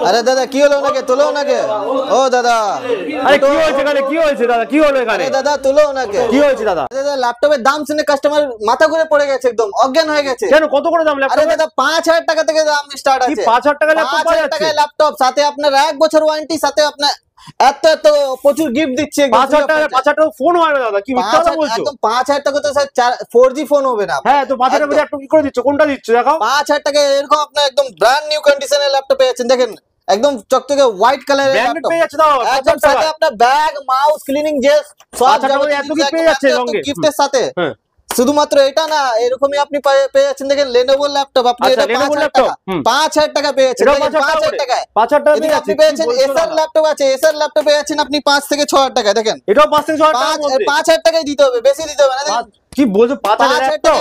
আরে দাদা কি হলো ওনাকে, তোলো ওনাকে। ও দাদা আরে কি হয়েছে এখানে, কি হয়েছে দাদা, কি হলো এখানে? দাদা তোলো ওনাকে। কি হয়েছে দাদা? দাদা ল্যাপটপের দাম শুনে কাস্টমার মাথা ঘুরে পড়ে গেছে, একদম অজ্ঞান হয়ে গেছে। কেন, কত করে দাম ল্যাপটপ? আরে দাদা 5000 টাকা থেকে দাম স্টার্ট আছে। 5000 টাকা ল্যাপটপ পাওয়া 5000 যাচ্ছে? টাকায় ল্যাপটপ, সাথে আপনার 1 বছর ওয়ারেন্টি, সাথে আপনার এত এত প্রচুর গিফট দিচ্ছে। 5000 টাকা ফোন হয় না দাদা, কি মিথ্যা কথা বলছো? একদম 5000 টাকা তো স্যার 4G ফোন হবে না। হ্যাঁ তো 5000 টাকা ল্যাপটপ কি করে দিচ্ছ, কোনটা দিচ্ছ দেখাও। 5000 টাকা এরকম আপনার একদম ব্র্যান্ড নিউ কন্ডিশনের ল্যাপটপ পেয়েছেন, দেখেন একদম চকচকে হোয়াইট কালারের ব্র্যান্ডেড ল্যাপটপ পেয়ে যাচ্ছে দাও। একদম, সাথে আপনার ব্যাগ, মাউস, ক্লিনিং জেল সব এত কি পেয়ে যাচ্ছে সঙ্গে গিফটের সাথে। হ্যাঁ শুধুমাত্র এটা না, এরকমই আপনি পেয়ে যাচ্ছেন, দেখেন লেনোভো ল্যাপটপ, আপনি এটা 5000 টাকা 5000 টাকা পেয়েছেন, 5000 টাকায় 5000 টাকা পেয়ে আপনি পেয়েছেন। এসআর ল্যাপটপ আছে, এসআর ল্যাপটপ পেয়েছেন আপনি 5 থেকে 6000 টাকা, দেখেন এটাও 5 থেকে 6000 টাকার মধ্যে। 5000 টাকাই দিতে হবে, বেশি দিতে হবে না। দেখেন কি বলছো, 5000 টাকা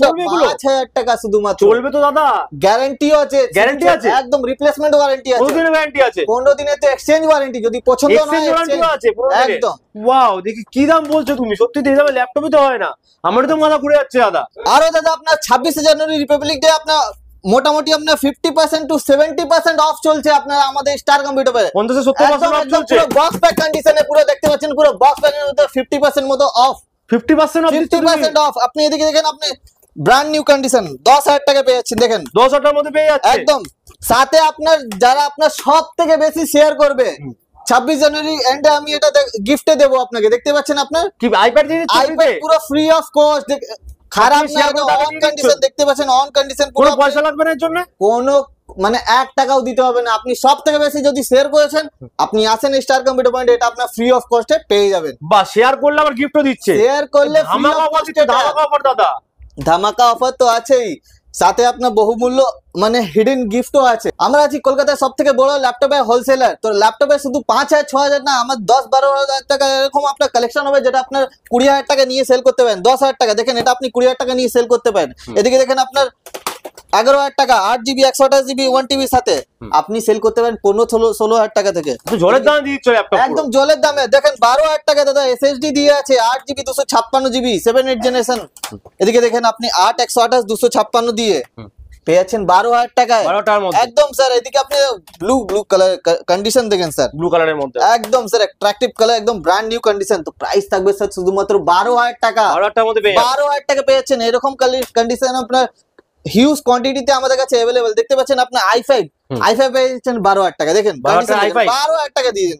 চলবে 5000 টাকা শুধুমাত্র চলবে তো দাদা? গ্যারান্টিও আছে, গ্যারান্টি আছে, একদম রিপ্লেসমেন্ট ওয়ারেন্টি আছে, 15 দিনের গ্যারান্টি আছে, 15 দিনের তো এক্সচেঞ্জ ওয়ারেন্টি, যদি পছন্দ না হয় এক্সচেঞ্জ আছে 15 দিনের। একদম। ওয়াও, দেখি কি দাম বলছো তুমি, সত্যি এই দামে ল্যাপটপই তো হয় না, আমারই তো মাথা ঘুরে যাচ্ছে দাদা। আরো দাদা আপনার 26 জানুয়ারি রিপাবলিক ডে আপনার মোটামুটি আপনার 50% টু 70% অফ চলছে আপনার আমাদের স্টার কম্পিউটারে। 50-70% অফ চলছে, পুরো বক্স প্যাক কন্ডিশনে, পুরো দেখতে পাচ্ছেন পুরো বক্স প্যাকের মধ্যে 50% মতো অফ, 50% অফ, 50% অফ। আপনি এদিকে দেখেন, আপনি ব্র্যান্ড নিউ কন্ডিশন 10000 টাকা পেয়ে যাচ্ছেন, দেখেন 10000 টাকার মধ্যে পেয়ে যাচ্ছে একদম। সাথে আপনার যারা আপনার সব থেকে বেশি শেয়ার করবে 26 জানুয়ারি এন্ডে আমি এটা গিফটে দেবো আপনাকে, দেখতে পাচ্ছেন আপনার কি আইপ্যাড দিয়ে দিচ্ছ? আইপ্যাড পুরো ফ্রি অফ কস্ট, খারাপ না, অন কন্ডিশন, দেখতে পাচ্ছেন অন কন্ডিশন, কোনো পয়সা লাগবে না এর জন্য, কোনো মানে 1 টাকাও দিতে হবে না। আপনি সব থেকে বেশি যদি শেয়ার করেছেন, আপনি আসেন স্টার কম্পিউটার পয়েন্ট, এটা আপনার ফ্রি অফ কস্টে পেয়ে যাবেন। বা শেয়ার করলে আবার গিফটও দিচ্ছে, শেয়ার করলে ধামাকা অফার দিচ্ছে, ধামাকা অফার দাদা, ধামাকা অফার তো আছেই, সাথে আপনার বহুমূল্য মানে হিডেন গিফটও আছে। আমরা আছি কলকাতার সব থেকে বড় ল্যাপটপের হোলসেলার। তো ল্যাপটপে শুধু 5000-6000 না, আমার 10-12,000 টাকা এরকম আপনার কালেকশন হবে, যেটা আপনার 20,000 টাকা নিয়ে সেল করতে পারেন। 10,000 টাকা দেখেন, এটা আপনি 20,000 টাকা নিয়ে সেল করতে পারেন। এদিকে দেখেন আপনার 11,000 টাকা 8GB 128GB 1TB সাথে আপনি সেল করতে পারেন 15-16,000 টাকা থেকে। জলের দামে দিচ্ছ ল্যাপটপ, একদম জলের দামে। দেখেন 12,000 টাকা দাদা এসএসডি দিয়ে আছে, 8GB 256GB 7/8 জেনারেশন। এদিকে দেখেন আপনি 8 128 256 দিয়ে পেয়েছেন 12,000 টাকায়, 12 টাকার মধ্যে একদম স্যার। এদিকে আপনি ব্লু কালার কন্ডিশন দেখেন স্যার, ব্লু কালারের মধ্যে একদম স্যার অ্যাট্রাকটিভ কালার, একদম ব্র্যান্ড নিউ কন্ডিশন। তো প্রাইস থাকবে স্যার শুধুমাত্র 12,000 টাকা, 12 টাকার মধ্যে পেয়ে 12,000 টাকা পেয়েছেন। এরকম কন্ডিশন আপনার হিউজ কোয়ান্টিটিতে আমাদের কাছে अवेलेबल, দেখতে পাচ্ছেন আপনার i5 পেয়েছেন 12,000 টাকা, দেখেন 12,000 টাকা দিয়ে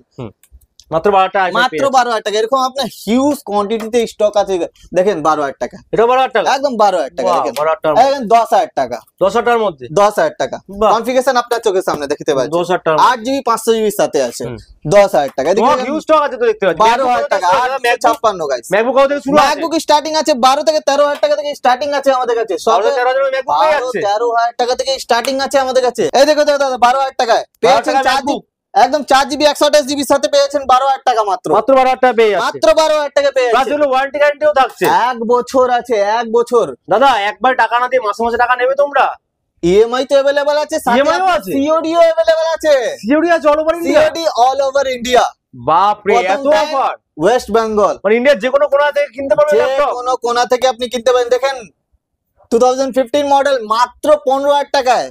মাত্র 12 টাকা, মাত্র 12,000 টাকা। এরকম আপনার হিউজ কোয়ান্টিটিতে স্টক আছে, দেখেন 12,000 টাকা, এটা 12,000 টাকা, একদম 12,000 টাকা, দেখেন 12,000 টাকা, 10,000 টাকার মধ্যে 10,000 টাকা কনফিগারেশন আপনার চোখের সামনে দেখতে পাচ্ছেন, 10,000 টাকা 8GB 500GB সাথে আছে 10,000 টাকা। এদিকে হিউজ স্টক আছে তো দেখতে পাচ্ছি, 12,000 টাকা 856 গাইস। ম্যাকবুক কত থেকে শুরু আছে? ম্যাকবুক স্টার্টিং আছে 12 থেকে 13,000 টাকা থেকে স্টার্টিং আছে আমাদের কাছে, সব 13,000 টাকা থেকে স্টার্টিং আছে আমাদের কাছে। এই দেখো দাদা 12,000 টাকায় পেয়েছেন 4GB, একদম 4GB 128GB সাথে পেয়েছেন 12,000 টাকা, মাত্র 12,000 টাকা পেয়ে যাচ্ছে, মাত্র 12,000 টাকা পেয়েছেন। প্লাস হলো ওয়ারেন্টি গ্যারান্টিও থাকছে, 1 বছর আছে, 1 বছর। দাদা একবার টাকা না দিয়ে মাসে মাসে টাকা নেবে তোমরা? ইএমআই তো अवेलेबल আছে, EMI ও আছে, সিওডিও अवेलेबल আছে, সিওডি আছে all over India, COD all over India. বাপ রে এত অফার! ওয়েস্ট বেঙ্গল মানে ইন্ডিয়ার যে কোনো কোণা থেকে কিনতে পারবেন ল্যাপটপ, যে কোনো কোণা থেকে আপনি কিনতে পারেন। দেখেন 2015 মডেল মাত্র 15,000 টাকায়,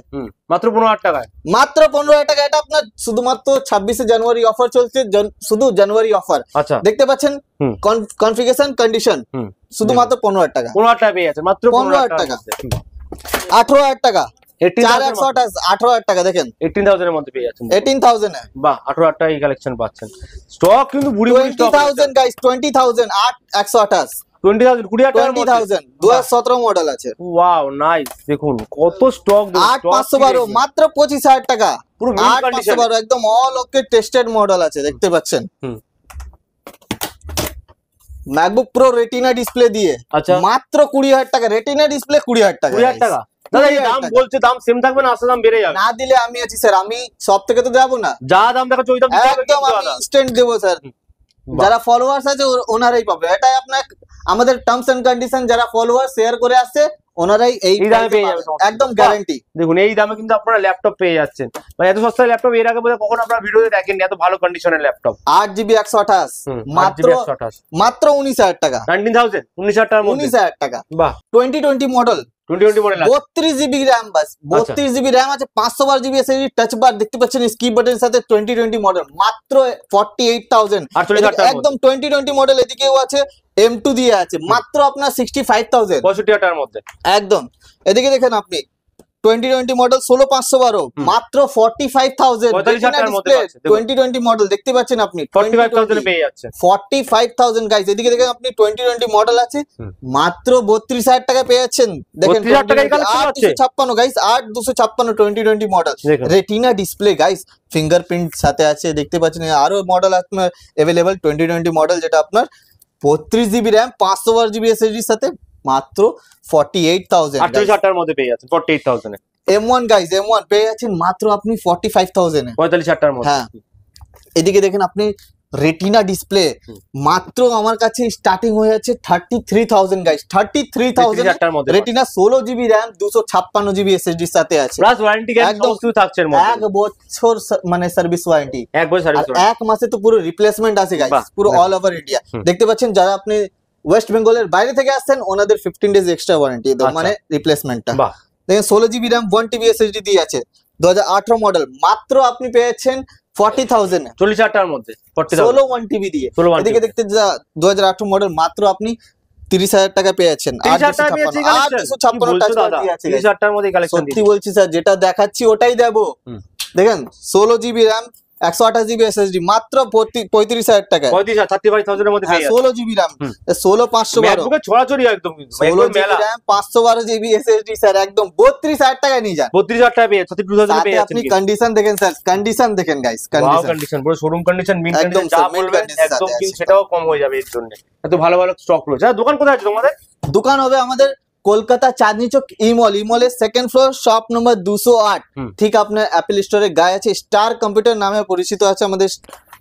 মাত্র 15,000 টাকায়, মাত্র 15,000 টাকা। এটা আপনার শুধুমাত্র 26 জানুয়ারি অফার চলছে, শুধু জানুয়ারি অফার। আচ্ছা দেখতে পাচ্ছেন কনফিগারেশন কন্ডিশন, শুধুমাত্র 15,000 টাকা, 15,000 টাকা পেয়ে যাচ্ছে, মাত্র 15,000 টাকা। 18,000 টাকা 18,000 টাকা, দেখেন 18,000 এর মধ্যে পেয়ে যাচ্ছেন, 18,000 এ বাহ 18,000 টাকা এই কালেকশন পাচ্ছেন। স্টক কিন্তু বুড়ি বুড়ি স্টক, 20,000 গাইস, 20,000 8 128 20,000 20,000 2017 মডেল আছে। ওয়াও নাইস, দেখুন কত স্টক, 8512 মাত্র 25,000 টাকা, পুরো মিড কন্ডিশন, 8512 একদম অল ওকে টেস্টেড মডেল আছে, দেখতে পাচ্ছেন। ম্যাকবুক প্রো রেটিনা ডিসপ্লে দিয়ে আচ্ছা মাত্র 20,000 টাকা, রেটিনা ডিসপ্লে 20,000 টাকা, 20,000 টাকা। দাদা এই দাম বলছে, দাম সেম থাকবে না আসলে দাম বেড়ে যাবে? না দিলে আমি আছি স্যার, আমি সব থেকে তো দেবো না, যা দাম দেখাচ্ছ ওই দাম দিতে হবে, একদম আমি ইনস্ট্যান্ট দেবো স্যার। যারা ফলোয়ার্স আছে ওনারাই পাবে, এটাই আপনার আমাদের টার্মস এন্ড কন্ডিশন। যারা ফলোয়ার শেয়ার করে আসছে ওনারাই এই দামে পেয়ে যাবে, একদম গ্যারান্টি। দেখুন এই দামে কিন্তু আপনারা ল্যাপটপ পেয়ে যাচ্ছেন, মানে এত সস্তা ল্যাপটপ এর আগে বোধহয় কখনো আপনারা ভিডিওতে দেখেননি, এত ভালো কন্ডিশনের ল্যাপটপ। 8GB 128 মাত্র 19,000 টাকা, 19,000 টাকার মধ্যে 19,000 টাকা। বাহ 2020 মডেল 2020 মডেল আছে 32 জিবি র্যাম বাস 32 জিবি র্যাম আছে 512 জিবি এসএসডি টাচ বার দেখতে পাচ্ছেন স্কি বাটনের সাথে 2020 মডেল মাত্র 48000 একদম 2020 মডেল এদিকেও আছে M2 দিয়ে আছে মাত্র আপনার 65000 65,000 মধ্যে একদম এদিকে দেখেন আপনি 2020 মডেল 16512 মাত্র 45000 2020 মডেল দেখতে পাচ্ছেন আপনি 45,000 এ পেয়ে যাচ্ছে 45000 গাইস এদিকে দেখেন আপনি 2020 মডেল আছে মাত্র 32000 টাকা পেয়ে যাচ্ছেন দেখেন 32000 টাকায় কালেকশন আছে 256 guys 8256 2020 model retina display guys fingerprint সাথে আছে দেখতে পাচ্ছেন আরো মডেল আপনার अवेलेबल 2020 মডেল যেটা আপনার 32 জিবি র‍্যাম 512 জিবি এসএসডি এর সাথে মাত্র 48000 38,000 টাকার মধ্যে পেয়ে যাচ্ছেন 48,000 এ M1 গাইস M1 পেয়ে যাচ্ছেন মাত্র আপনি 45000 এ 45,000 টাকার মধ্যে হ্যাঁ এদিকে দেখেন আপনি রেটিনা ডিসপ্লে মাত্র আমার কাছে স্টার্টিং হয়ে যাচ্ছে 33000 গাইস 33000 টাকার মধ্যে retina 16 GB RAM 256 GB SSD সাথে আছে প্লাস ওয়ারেন্টি গ্যারান্টি একদম সমস্ত থাকছে এর মধ্যে এক বছর মানে সার্ভিস ওয়ারেন্টি এক বছর সার্ভিস আর এক মাসে তো পুরো রিপ্লেসমেন্ট আছে গাইস পুরো অল ওভার ইন্ডিয়া দেখতে পাচ্ছেন যারা আপনি ওয়েস্ট বেঙ্গলের বাইরে থেকে আসছেন ওনাদের 15 ডেজ এক্সট্রা ওয়ারেন্টি মানে রিপ্লেসমেন্টটা দেখেন 16 জিবি র‍্যাম 1 টিবি এসএসডি দিয়ে আছে 2018 মডেল মাত্র আপনি পেয়েছেন 40000 40,000 টাকার মধ্যে 40,000 16 1 টিবি দিয়ে এদিকে দেখতে 2018 মডেল মাত্র আপনি 30000 টাকা পেয়েছেন 30000 টাকা পেয়েছি কালেকশন 856 টাচ দিয়ে আছে 30000 টাকার মধ্যে কালেকশন সত্যি বলছি স্যার যেটা দেখাচ্ছি ওটাই দেবো দেখেন 16 জিবি র‍্যাম 128 জিবি এসএসডি মাত্র 35000 টাকা 35,000 এর মধ্যে পেয়ে যাচ্ছে 16 জিবি র‍্যাম 16512 ম্যাকবুকে ছড়াছড়ি একদম কিন্তু 16 GB RAM 512 GB SSD sir একদম 32000 টাকা নিয়ে যান 32,000 টাকা পেয়ে 32,000 পেয়ে যাচ্ছেন আপনি কন্ডিশন দেখেন স্যার কন্ডিশন দেখেন গাইস কন্ডিশন পুরো শোরুম কন্ডিশন মিন কন্ডিশন যা বলবেন একদম কিন্তু সেটাও কম হয়ে যাবে এর জন্য এত ভালো ভালো স্টক রয়েছে দোকান কোথায় আছে তোমাদের দোকান হবে আমাদের Kolkata Chandni Chowk ইমলের second floor shop number 208 ঠিক আপনার অ্যাপল স্টোরের গায়ে আছে স্টার কম্পিউটার নামে পরিচিত আছে আমাদের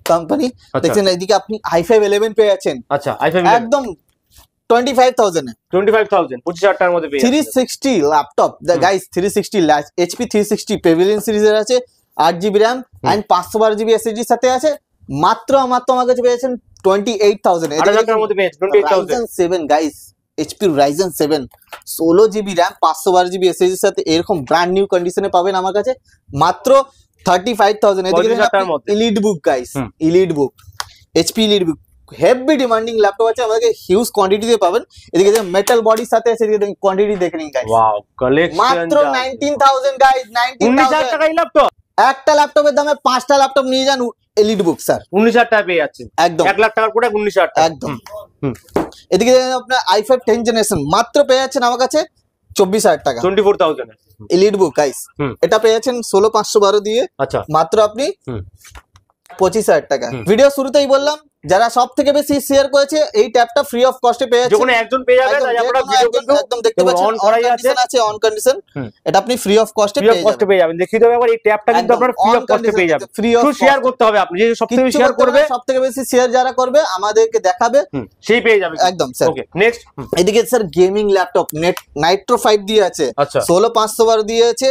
কোম্পানি দেখছেন এদিকে আপনি i5 11 পেয়ে যাচ্ছেন আচ্ছা i5 একদম 25000 এ 25,000 25,000 টাকার মধ্যে পেয়ে 360 laptop the guys 360 HP 360 pavilion সিরিজের আছে 8 GB RAM and 512 GB SSD সাথে আছে মাত্র আমার কাছে পেয়েছেন 28000 8000 টাকার মধ্যে পেয়েছেন 28000 7 guys HP Ryzen 7 16 GB RAM 512 GB SSD সাথে এরকম ব্র্যান্ড নিউ কন্ডিশনে পাবেন আমার কাছে মাত্র 35000 এদিকে এলিট বুক গাইস এলিট বুক HP এলিট বুক হেভি ডিমান্ডিং ল্যাপটপ আছে আমাদের হিউজ কোয়ান্টিটিতে পাবেন এদিকে যে মেটাল বডির সাথে আছে এদিকে দেখুন কোয়ান্টিটি দেখে নিন গাইস ওয়াও কালেকশন মাত্র 19000 গাইস 19000 টাকায় ল্যাপটপ একটা ল্যাপটপের দামে 5টা ল্যাপটপ নিয়ে যান এলিট বুক স্যার 19000 টাকা পেয়ে যাচ্ছেন একদম 1 লাখ টাকার প্রোডাক্ট 19000 টাকা একদম এদিকে আপনার i5 10 জেনারেশন মাত্র পেয়ে যাচ্ছেন আমার কাছে 24000 টাকা 24000 এলিট বুক গাইস এটা পেয়ে যাচ্ছেন 16512 দিয়ে আচ্ছা মাত্র আপনি 25000 টাকা ভিডিও শুরুতেই বললাম যারা সব থেকে বেশি শেয়ার করেছে এই ট্যাবটা ফ্রি অফ কস্টে পেয়ে যাচ্ছেন যখন একজন পেয়ে যাবে তাই আপনারা ভিডিও কিন্তু একদম দেখতে পাচ্ছেন অন করাই আছে অন কন্ডিশন এটা আপনি ফ্রি অফ কস্টে পেয়ে যাবেন দেখিয়ে দেব একবার এই ট্যাবটা কিন্তু আপনারা ফ্রি অফ কস্টে পেয়ে যাবেন শুধু শেয়ার করতে হবে আপনি যে সবথেকে বেশি শেয়ার করবে সবথেকে বেশি শেয়ার যারা করবে আমাদেরকে দেখাবে সেই পেয়ে যাবে একদম স্যার ওকে নেক্সট এদিকে স্যার গেমিং ল্যাপটপ নাইট্রো 5 দিয়ে আছে 16512 দিয়ে আছে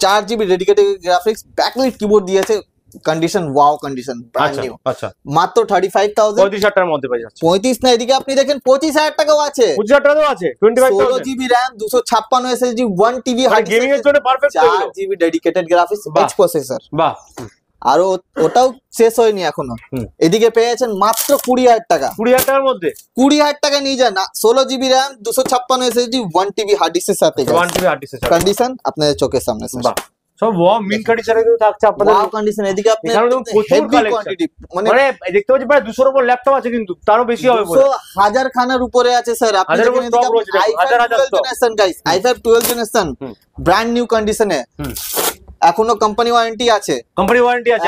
4 GB dedicated graphics backlight keyboard দিয়ে আছে condition wow condition brand new আচ্ছা মাত্র 35000 35000 টাকার মধ্যে পেয়ে যাচ্ছে 35 না এদিকে আপনি দেখেন 25000 টাকাও আছে 25000 টাকাও আছে 25000 16 GB RAM 256 SSD 1 TB hard gaming এর জন্য perfect 4 GB dedicated graphics H processor বাহ আর ওটাও শেষ হয়নি এখনো এদিকে পেয়েছেন মাত্র 20000 টাকা 20000 টাকার মধ্যে 20000 টাকা নিয়ে যান 16 GB RAM 256 SSD 1 TB hard ডিস্কের সাথে 1 TB হার্ড ডিস্কের সাথে কন্ডিশন আপনাদের চোখের সামনে বাহ সব ওয়াও মিন কন্ডিশনে কিন্তু থাকছে আপনাদের ওয়াও কন্ডিশন এদিকে আপনি প্রচুর কোয়ান্টিটি মানে দেখতে পাচ্ছি প্রায় 200 এর উপর ল্যাপটপ আছে কিন্তু তারও বেশি হবে বলে 1000 খানার উপরে আছে স্যার আপনি দেখেন guys i5 12 generation brand new কন্ডিশনে এখনো কোম্পানি ওয়ারেন্টি আছে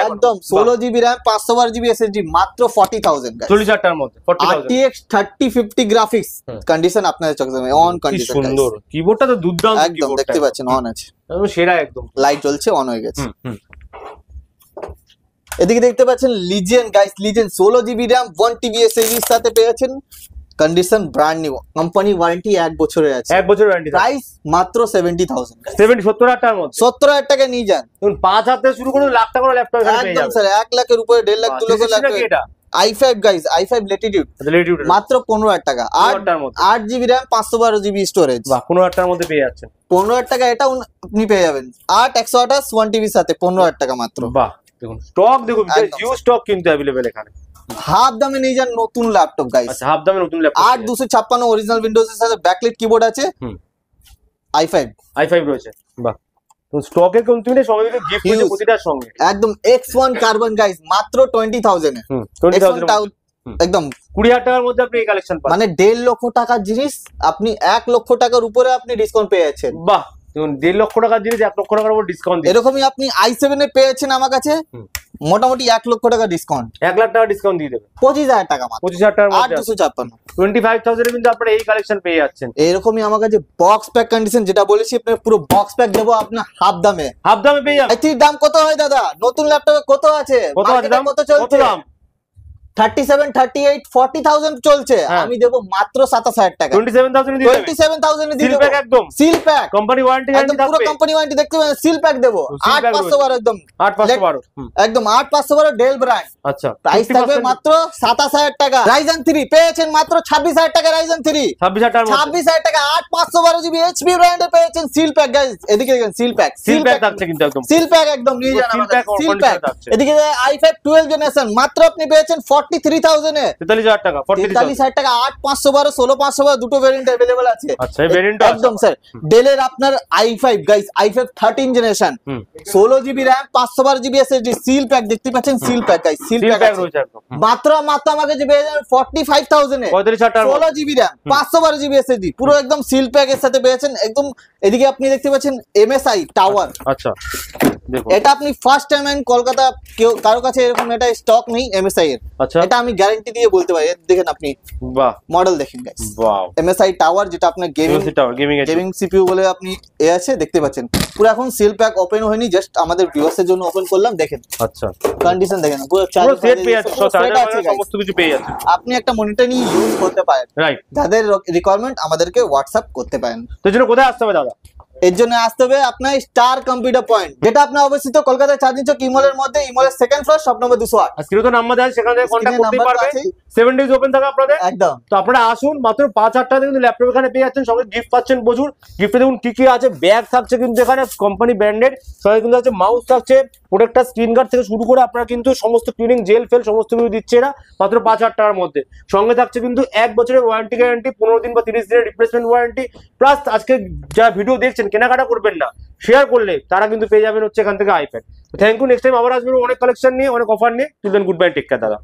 একদম 16 জিবি RAM 512 জিবি SSD মাত্র 40000 গাইস 40000 টাকার মধ্যে 40000 RTX 3050 গ্রাফিক্স কন্ডিশন আপনাদের চোখের সামনে অন কন্ডিশন গাইস সুন্দর কিবোর্ডটা তো দুর্দান্ত একদম দেখতে পাচ্ছেন অন আছে একদম সেরা একদম লাইট জ্বলছে অন হয়ে গেছে এদিকে দেখতে পাচ্ছেন legend guys legend 16 GB RAM 1 TB SSD এর সাথে পেয়েছেন condition brand new company warranty 1 বছরের আছে 1 বছরের ওয়ারেন্টি প্রাইস মাত্র 70000 70000 টাকার মধ্যে 70000 টাকা নিয়ে যান এখন 5000 থেকে শুরু করে লাখ টাকার ল্যাপটপ এখানে পেয়ে যাবেন একদম স্যার 1 লাখের উপরে 1.5 লাখ 2 লাখ এটা i5 গাইস, i5 ল্যাটিটিউড মাত্র 15,000 টাকা, 8GB RAM 512GB স্টোরেজ। বাহ, 15,000 টাকার মধ্যে পেয়ে যাচ্ছেন। 15,000 টাকা এটা আপনি পেয়ে যাবেন 8 128 1TB সাথে 15,000 টাকা মাত্র। বাহ, দেখুন স্টক, দেখুন হিউজ স্টক কিন্তু अवेलेबल এখানে। হাফ দামে নিয়ে যান নতুন ল্যাপটপ গাইস। আচ্ছা, হাফ দামে নতুন ল্যাপটপ 8256 অরিজিনাল উইন্ডোজ এর সাথে ব্যাকলাইট কিবোর্ড আছে। i5 রয়েছে। বাহ, তো স্টকে কিন্তু সঙ্গে গিফট আছে প্রতিটার সঙ্গে। একদম X1 কার্বন গাইস মাত্র 20,000 এ। 20,000 একদম 20,000 টাকার মধ্যে আপনি এই কালেকশন পাবেন। মানে 1.5 লক্ষ টাকার জিনিস আপনি 1 লক্ষ টাকার উপরে আপনি ডিসকাউন্ট পেয়ে যাচ্ছেন। বাহ, দেখুন 1.5 লক্ষ টাকার জিনিস 1 লক্ষ টাকার উপর ডিসকাউন্ট। এরকমই আপনি i7 এ পেয়েছেন আমার কাছে মোটামুটি 1 লক্ষ টাকা ডিসকাউন্ট, 1 লাখ টাকা ডিসকাউন্ট দিয়ে দেবে। 25,000 টাকা মাত্র, 25,000 টাকার মধ্যে 8,256 25,000 এ কিন্তু আপনারা এই কালেকশন পেয়ে যাচ্ছেন। এরকমই আমার কাছে বক্স প্যাক কন্ডিশন যেটা বলেছি আপনার পুরো বক্স প্যাক দেবো আপনার হাফ দামে। পেয়ে যাবেন। এটির দাম কত হয় দাদা? নতুন ল্যাপটপে কত আছে? মার্কেটে কত চলছে? 37 38 40,000 চলছে, আমি দেবো মাত্র 27,000 টাকা। 27,000 দিয়ে দেবেন। 27,000 এ দিয়ে সিল প্যাক একদম, সিল প্যাক কোম্পানি ওয়ারেন্টি একদম পুরো কোম্পানি ওয়ারেন্টি দেখতে পাবেন। সিল প্যাক দেবো 8512 একদম 8512 একদম 8512 ডেল ব্র্যান্ড। আচ্ছা, প্রাইস থাকবে মাত্র 27,000 টাকা। রাইজেন 3 পেয়েছেন মাত্র 26,000 টাকা। রাইজেন 3 26,000 টাকা 26,000 টাকা 8512GB HP ব্র্যান্ডে পেয়েছেন। সিল প্যাক গাইস, এদিকে দেখেন সিল প্যাক থাকছে কিন্তু একদম সিল প্যাক একদম নিয়ে যান সিল প্যাক। এদিকে i5 12 জেনারেশন মাত্র আপনি পেয়েছেন 43,000 এ। 43,000 টাকা 43,000 টাকা 8512 16,512 দুটো ভেরিয়েন্ট अवेलेबल আছে। আচ্ছা, এই ভেরিয়েন্ট একদম স্যার ডেলের আপনার i5 guys, i5 13 generation 16GB RAM 512GB SSD seal pack দেখতে পাচ্ছেন। Seal pack guys, seal pack রয়েছে একদম মাত্র আমাকে যে পেয়ে যাবেন 45,000 এ 45,000 টাকা 16GB RAM 512GB SSD পুরো একদম সিল প্যাক এর সাথে পেয়েছেন একদম। এদিকে আপনি দেখতে পাচ্ছেন MSI টাওয়ার। আচ্ছা, দেখুন এটা আপনি ফার্স্ট টাইম এন্ড কলকাতা কেউ কারো কাছে এরকম এটা স্টক নেই MSI এর। আচ্ছা, এটা আমি গ্যারান্টি দিয়ে বলতে পারি। দেখেন আপনি, বাহ মডেল দেখেন গাইস, ওয়াও MSI টাওয়ার যেটা আপনার গেমিং CPU বলে আপনি এ আছে দেখতে পাচ্ছেন। পুরো এখন সিল প্যাক ওপেন হয়নি, জাস্ট আমাদের ভিউয়ার্স এর জন্য ওপেন করলাম। দেখেন আচ্ছা, কন্ডিশন দেখেন পুরো সেট পেয়ে যাচ্ছে, সমস্ত কিছু পেয়ে যাচ্ছে। আপনি একটা মনিটর নিয়ে ইউজ করতে পারেন। রাইট, যাদের রিকোয়ারমেন্ট আমাদেরকে হোয়াটসঅ্যাপ করতে পারেন। তো জন্য কোথায় আসতে হবে দাদা? এর জন্য আসতে হবে আপনার স্টার কম্পিউটার পয়েন্ট, যেটা আপনার অবস্থিত কলকাতায় চাঁদনী চক ইমলের মধ্যে, ইমলের সেকেন্ড ফ্লোর শপ নম্বর 208। আজকে তো নাম্বার দেয়, সেখানে কন্টাক্ট করতে পারবেন। 7 ডেজ ওপেন থাকে আপনাদের একদম। তো আপনারা আসুন, মাত্র 5,000 টাকা কিন্তু ল্যাপটপ এখানে পেয়ে যাচ্ছেন, সঙ্গে গিফট পাচ্ছেন প্রচুর। গিফটে দেখুন কি কি আছে, ব্যাগ থাকছে কিন্তু এখানে কোম্পানি ব্র্যান্ডেড, সঙ্গে কিন্তু আছে মাউস থাকছে, প্রোটেক্টর স্ক্রিন গার্ড থেকে শুরু করে আপনারা কিন্তু সমস্ত ক্লিনিং জেল ফেল সমস্ত কিছু দিচ্ছে এরা মাত্র 5,000 টাকার মধ্যে। সঙ্গে থাকছে কিন্তু 1 বছরের ওয়ারেন্টি গ্যারান্টি, 15 দিন বা 30 দিনের রিপ্লেসমেন্ট ওয়ারেন্টি। প্লাস আজকে যা ভিডিও দেখছেন কেনাকাটা করবেন না, শেয়ার করলে তারা কিন্তু পেয়ে যাবেন হচ্ছে এখান থেকে iPad. Thank you, next time আবার আসবেন অনেক কালেকশন নিয়ে, অনেক অফার নিয়ে। Till then good bye, take care দাদা।